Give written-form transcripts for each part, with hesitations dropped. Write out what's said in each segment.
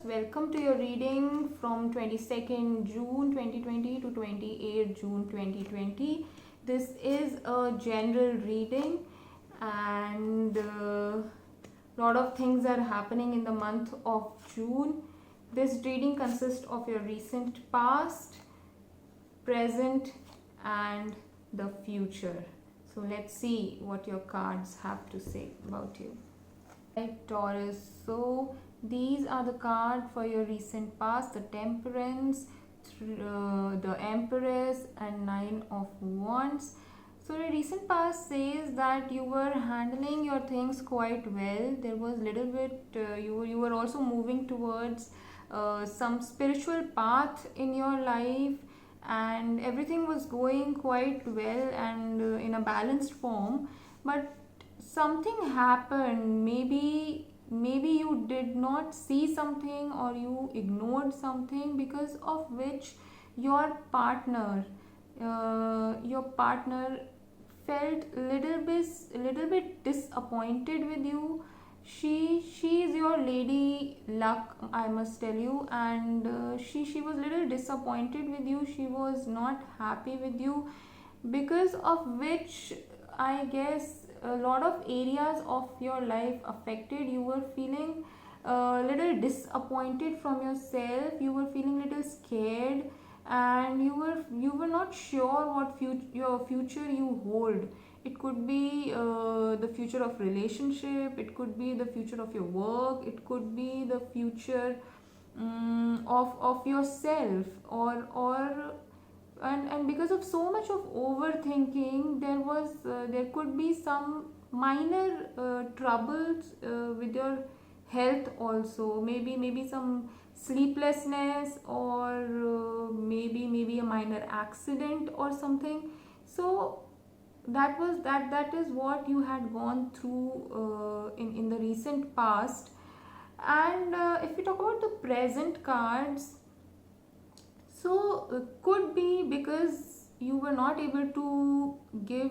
Welcome to your reading from 22nd June 2020 to 28th June 2020. This is a general reading, and a lot of things are happening in the month of June. This reading consists of your recent past, present, and the future. So let's see what your cards have to say about you. Right, Taurus. So these are the cards for your recent past: the Temperance, the Empress, and Nine of Wands. So the recent past says that you were handling your things quite well. There was little bit you were also moving towards some spiritual path in your life, and everything was going quite well and in a balanced form. But something happened. Maybe you did not see something, or you ignored something, because of which your partner felt little bit disappointed with you. She is your lady luck, I must tell you, and she was little disappointed with you. She was not happy with you, because of which I guess a lot of areas of your life affected. You were feeling a little disappointed from yourself. You were feeling a little scared, and you were not sure what your future you hold. It could be the future of relationship, it could be the future of your work, it could be the future of yourself, or and because of so much of overthinking, there could be some minor troubles with your health also. Maybe some sleeplessness, or maybe a minor accident or something. So that is what you had gone through in the recent past. And if we talk about the present cards, so could be because you were not able to give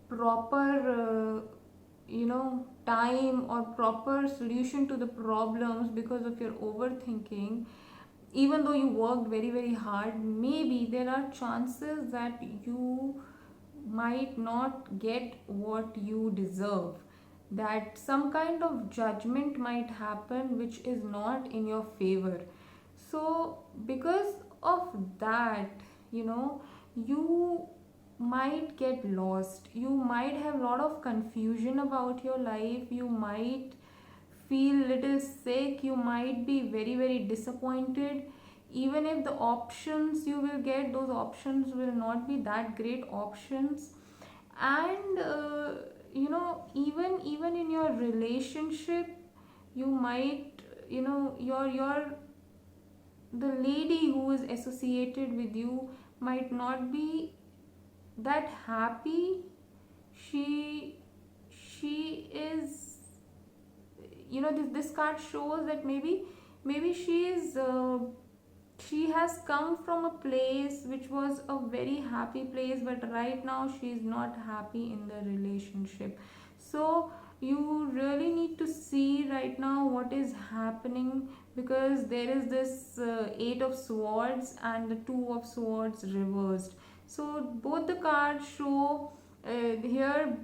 proper time or proper solution to the problems because of your overthinking. Even though you worked very hard, maybe there are chances that you might not get what you deserve, that some kind of judgment might happen which is not in your favor. So because of that, you might get lost. You might have a lot of confusion about your life. You might feel little sick. You might be very disappointed. Even if the options you will get, those options will not be that great options. And even in your relationship, you might, your the lady who is associated with you might not be that happy. She is, this card shows that maybe she has come from a place which was a very happy place, but right now she is not happy in the relationship. So you really need to see right now what is happening, because there is this eight of swords and the two of swords reversed. So both the cards show here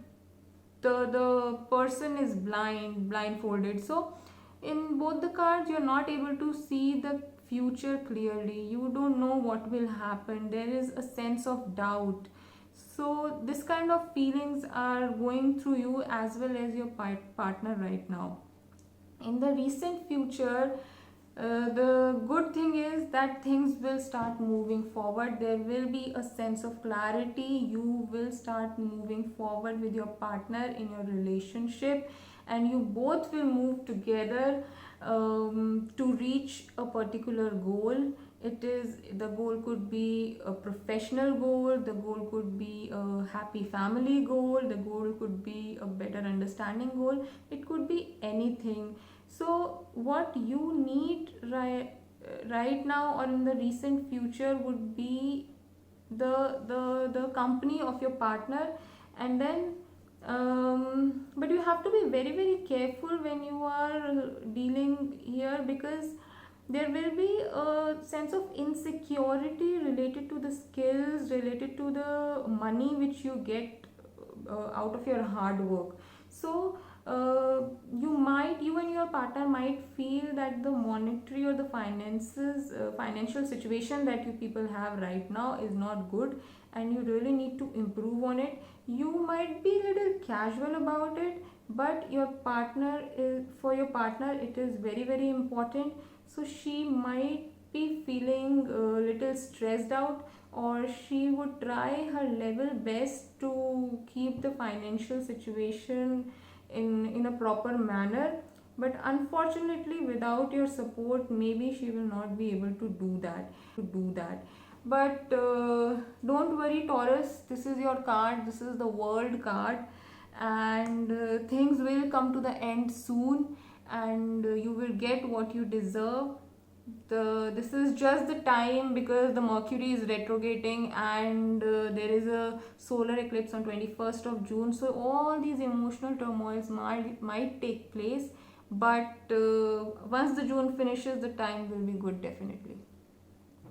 the person is blindfolded. So in both the cards you're not able to see the future clearly. You don't know what will happen. There is a sense of doubt. So this kind of feelings are going through you as well as your partner right now. In the recent future, the good thing is that things will start moving forward. There will be a sense of clarity. You will start moving forward with your partner in your relationship, and you both will move together to reach a particular goal. The goal could be a professional goal, the goal could be a happy family goal, the goal could be a better understanding goal. It could be anything. So what you need right now or in the recent future would be the company of your partner. And then But you have to be very very careful when you are dealing here, because there will be a sense of insecurity related to the skills, related to the money which you get out of your hard work. So you and your partner might feel that the monetary or the financial situation that you people have right now is not good, and you really need to improve on it. You might be a little casual about it, but for your partner it is very very important. So she might be feeling a little stressed out, or she would try her level best to keep the financial situation in a proper manner. But unfortunately, without your support, maybe she will not be able to do that. But don't worry, Taurus, this is your card, this is the world card, and things will come to the end soon, and you will get what you deserve. This is just the time, because the Mercury is retrograding, and there is a solar eclipse on 21st of June, so all these emotional turmoils might take place. But once the June finishes, the time will be good, definitely.